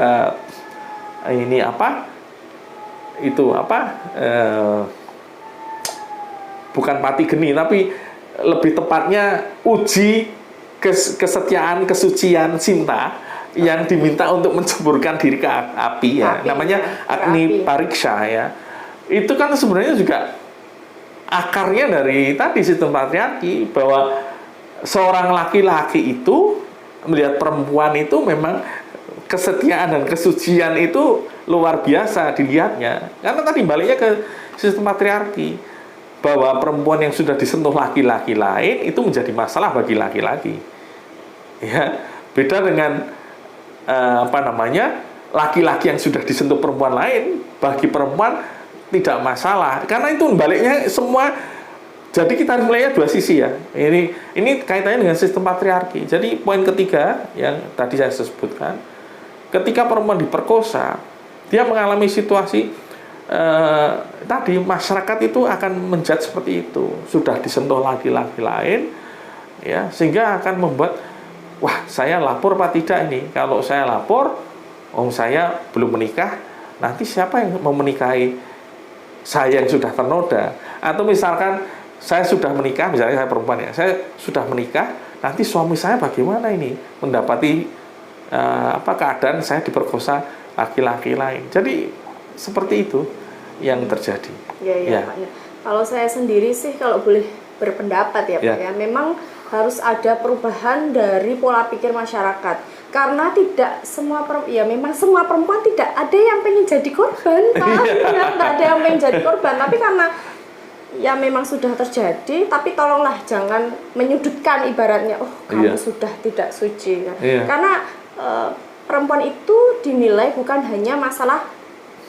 bukan pati geni, tapi lebih tepatnya uji kesetiaan, kesucian cinta yang diminta untuk menceburkan diri ke api, ya, namanya Agni Pariksa, ya. Itu kan sebenarnya juga akarnya dari tadi sistem patriarki, bahwa seorang laki-laki itu melihat perempuan itu memang kesetiaan dan kesucian itu luar biasa dilihatnya. Karena tadi baliknya ke sistem patriarki, bahwa perempuan yang sudah disentuh laki-laki lain itu menjadi masalah bagi laki-laki. Ya, beda dengan laki-laki yang sudah disentuh perempuan lain, bagi perempuan tidak masalah, karena itu baliknya semua. Jadi kita harus melihat dua sisi, ya. Ini kaitannya dengan sistem patriarki. Jadi poin ketiga yang tadi saya sebutkan, ketika perempuan diperkosa, dia mengalami situasi tadi masyarakat itu akan menjudge seperti itu, sudah disentuh laki-laki lain, ya, sehingga akan membuat, wah, saya lapor apa tidak ini? Kalau saya lapor, saya belum menikah, nanti siapa yang mau menikahi saya yang sudah ternoda? Atau misalkan saya sudah menikah, misalnya saya perempuan, ya, saya sudah menikah, nanti suami saya bagaimana ini mendapati keadaan saya diperkosa laki-laki lain. Jadi seperti itu yang terjadi. Ya. Pak. Kalau saya sendiri sih, kalau boleh berpendapat, ya, Pak, ya, memang harus ada perubahan dari pola pikir masyarakat. Karena tidak semua perempuan, ya memang semua perempuan tidak ada yang pengen jadi korban, Pak. Tidak ada yang pengen jadi korban, tapi karena ya memang sudah terjadi, tapi tolonglah jangan menyudutkan, ibaratnya, kamu sudah tidak suci, kan? Karena perempuan itu dinilai bukan hanya masalah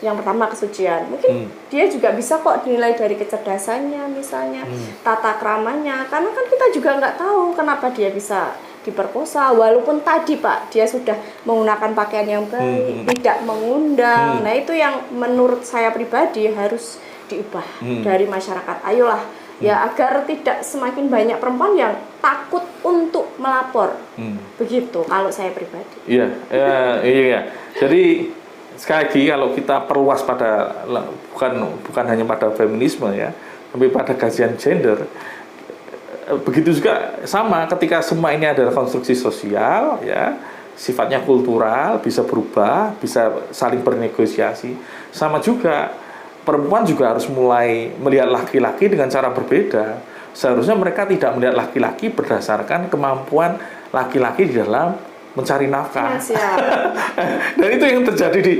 yang pertama kesucian, mungkin dia juga bisa kok dinilai dari kecerdasannya, misalnya tata kramanya, karena kan kita juga nggak tahu kenapa dia bisa diperkosa, walaupun tadi, Pak, dia sudah menggunakan pakaian yang baik, tidak mengundang. Nah, itu yang menurut saya pribadi harus diubah dari masyarakat. Ayolah, ya, agar tidak semakin banyak perempuan yang takut untuk melapor. Begitu kalau saya pribadi. Iya. Jadi sekali lagi, kalau kita perluas pada bukan hanya pada feminisme, ya, tapi pada kajian gender, begitu juga sama ketika semua ini adalah konstruksi sosial, ya, sifatnya kultural, bisa berubah, bisa saling bernegosiasi. Sama juga perempuan juga harus mulai melihat laki-laki dengan cara berbeda. Seharusnya mereka tidak melihat laki-laki berdasarkan kemampuan laki-laki di dalam mencari nafkah. Dan itu yang terjadi di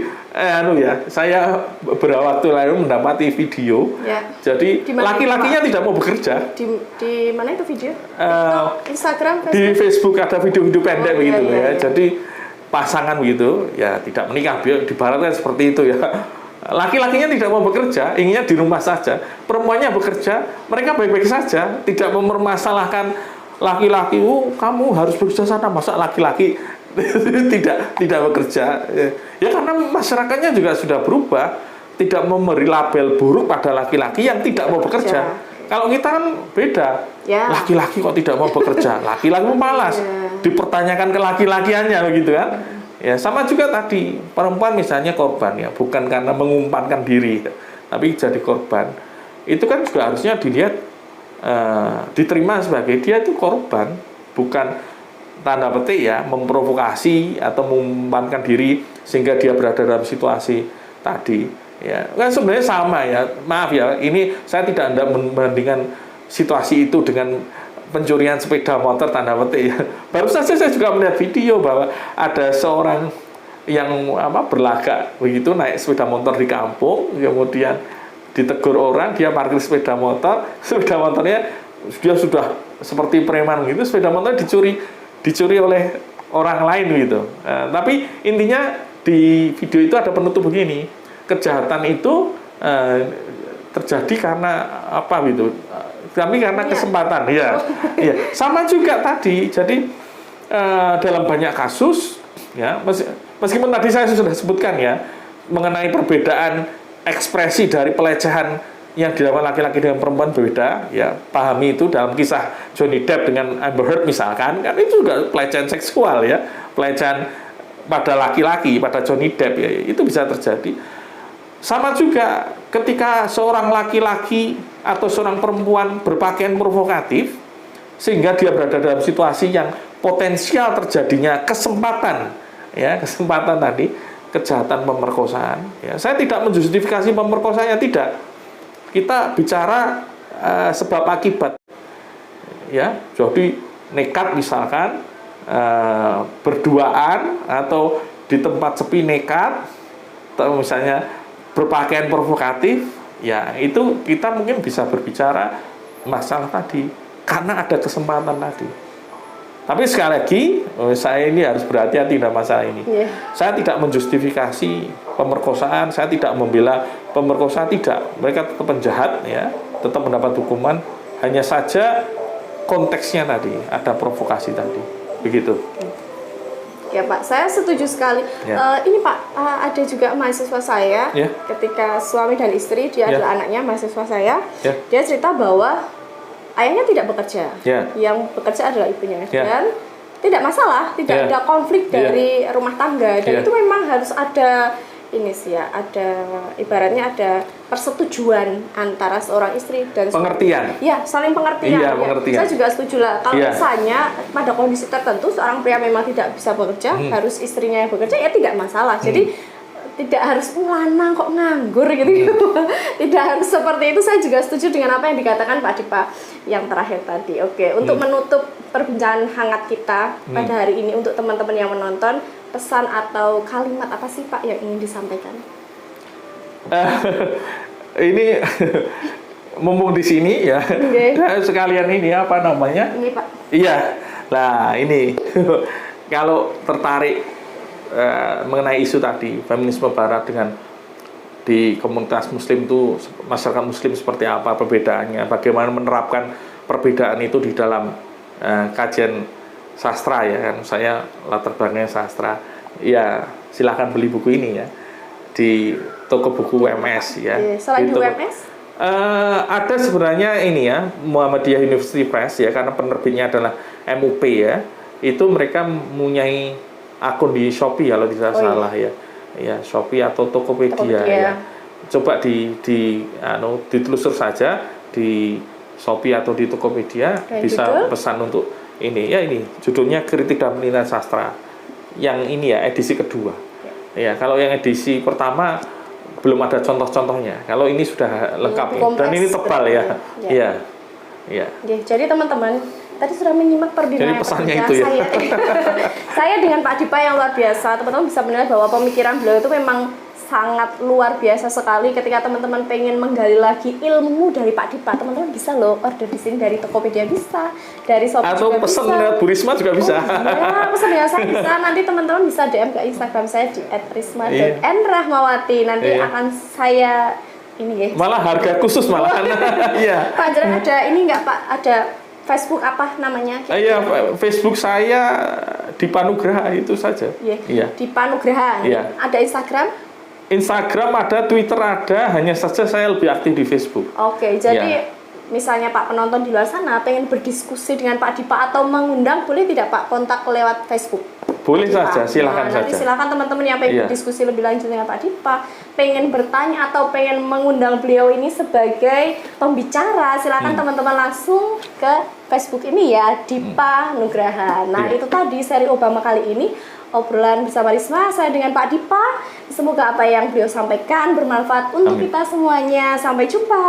saya beberapa waktu lalu mendapati video. Jadi laki-lakinya tidak mau bekerja. Di mana itu video? Instagram, Facebook? Di Facebook ada video-video pendek begitu, ya. Jadi pasangan begitu, ya, tidak menikah, dibaratkan seperti itu, ya. Laki-lakinya tidak mau bekerja, inginnya di rumah saja. Perempuannya bekerja, mereka baik-baik saja, tidak mempermasalahkan laki-laki, kamu harus bekerja sana, masa laki-laki tidak bekerja. Ya karena masyarakatnya juga sudah berubah, tidak memberi label buruk pada laki-laki yang tidak mau bekerja. Kalau kita kan beda, laki-laki kok tidak mau bekerja, laki-laki malas, dipertanyakan ke laki-lakiannya begitu, kan. Ya, sama juga tadi perempuan misalnya korban, ya, bukan karena mengumpankan diri, tapi jadi korban. Itu kan juga harusnya dilihat, diterima sebagai dia itu korban, bukan tanda petik ya, memprovokasi atau mengumpankan diri sehingga dia berada dalam situasi tadi. Ya, kan sebenarnya sama ya. Maaf ya, ini saya tidak hendak membandingkan situasi itu dengan pencurian sepeda motor tanda petik ya. Baru saja saya juga melihat video bahwa ada seorang yang berlagak begitu naik sepeda motor di kampung, kemudian ditegur orang, dia parkir sepeda motornya dia sudah seperti preman gitu, sepeda motor dicuri oleh orang lain gitu. Tapi intinya di video itu ada penutup begini, kejahatan itu terjadi karena apa gitu, tapi karena kesempatan ya. Ya sama juga tadi. Jadi dalam banyak kasus ya, meskipun tadi saya sudah sebutkan ya mengenai perbedaan ekspresi dari pelecehan yang dilakukan laki-laki dengan perempuan berbeda, ya pahami itu dalam kisah Johnny Depp dengan Amber Heard misalkan, kan itu juga pelecehan seksual ya, pelecehan pada laki-laki, pada Johnny Depp ya, itu bisa terjadi. Sama juga ketika seorang laki-laki atau seorang perempuan berpakaian provokatif sehingga dia berada dalam situasi yang potensial terjadinya kesempatan tadi, kejahatan pemerkosaan ya. Saya tidak menjustifikasi pemerkosaannya, tidak. Kita bicara sebab akibat ya. Jadi nekat misalkan berduaan atau di tempat sepi nekat, atau misalnya berpakaian provokatif ya, itu kita mungkin bisa berbicara masalah tadi karena ada kesempatan tadi. Tapi sekali lagi saya ini harus berhati-hati dalam masalah ini. Saya tidak menjustifikasi pemerkosaan, saya tidak membela pemerkosa, tidak. Mereka tetap penjahat ya, tetap mendapat hukuman. Hanya saja konteksnya tadi ada provokasi tadi, begitu. Ya Pak, saya setuju sekali. Ini Pak, ada juga mahasiswa saya, ketika suami dan istri, dia adalah anaknya mahasiswa saya, dia cerita bahwa ayahnya tidak bekerja, yang bekerja adalah ibunya, dan tidak masalah, tidak ada konflik dari rumah tangga, dan itu memang harus ada ini sih ya, ada ibaratnya ada persetujuan antara seorang istri dan pengertian. Ya, saling pengertian. Iya, pengertian. Saya juga setuju lah. Kalau misalnya pada kondisi tertentu seorang pria memang tidak bisa bekerja, harus istrinya yang bekerja, ya tidak masalah. Jadi tidak harus lanang kok nganggur gitu. Tidak harus seperti itu. Saya juga setuju dengan apa yang dikatakan Pak Dipa yang terakhir tadi. Oke, untuk menutup perbincangan hangat kita pada hari ini, untuk teman-teman yang menonton, pesan atau kalimat apa sih Pak yang ingin disampaikan? Ini mumpung di sini ya, sekalian ini apa namanya? Ini Pak. Iya, nah ini kalau tertarik mengenai isu tadi feminisme Barat dengan di komunitas Muslim itu, masyarakat Muslim seperti apa perbedaannya, bagaimana menerapkan perbedaan itu di dalam kajian sastra ya kan, saya latar belakangnya sastra ya, silahkan beli buku ini ya di toko buku UMS ya. Selain di UMS? Ada sebenarnya ini ya, Muhammadiyah University Press ya, karena penerbitnya adalah MUP ya, itu mereka mempunyai akun di Shopee kalau tidak salah ya, Shopee atau Tokopedia ya. Coba ditelusur saja di Shopee atau di Tokopedia, bisa pesan untuk ini ya, ini judulnya Kritik dan Penilaian Sastra yang ini ya, edisi kedua ya. Kalau yang edisi pertama belum ada contoh-contohnya, kalau ini sudah lengkap ya, dan ini tebal ya. Jadi teman-teman tadi sudah menyimak perbincangan pesannya itu ya. Saya dengan Pak Dipa yang luar biasa. Teman-teman bisa melihat bahwa pemikiran beliau itu memang sangat luar biasa sekali. Ketika teman-teman pengen menggali lagi ilmu dari Pak Dipa, teman-teman bisa loh order di sini dari Tokopedia, bisa dari Shopee atau juga pesan bisa. Bu Risma juga bisa. Ya, pesan ya saya bisa. Nanti teman-teman bisa DM ke Instagram saya di @risma.nrahmawati. Nanti akan saya ini ya. Malah harga khusus malahan. Iya. Pak Anjir, ada ini enggak Pak? Ada Facebook apa namanya? Iya, Facebook saya Dipa Nugraha itu saja. Iya. Dipa Nugraha. Iya. Ada Instagram ada, Twitter ada, hanya saja saya lebih aktif di Facebook. Oke, jadi misalnya Pak penonton di luar sana pengen berdiskusi dengan Pak Dipa atau mengundang, boleh tidak Pak kontak lewat Facebook? Boleh Pak Dipa. saja, silakan Nah, nanti saja. silakan teman-teman yang pengen Iya. berdiskusi lebih lanjut dengan Pak Dipa, pengen bertanya atau pengen mengundang beliau ini sebagai pembicara, silakan teman-teman langsung ke Facebook ini ya, Dipa Nugraha. Nah, Iya. itu tadi seri Obama kali ini, obrolan bersama Risma, saya dengan Pak Dipa. Semoga apa yang beliau sampaikan bermanfaat untuk Amin. kita semuanya. Sampai jumpa.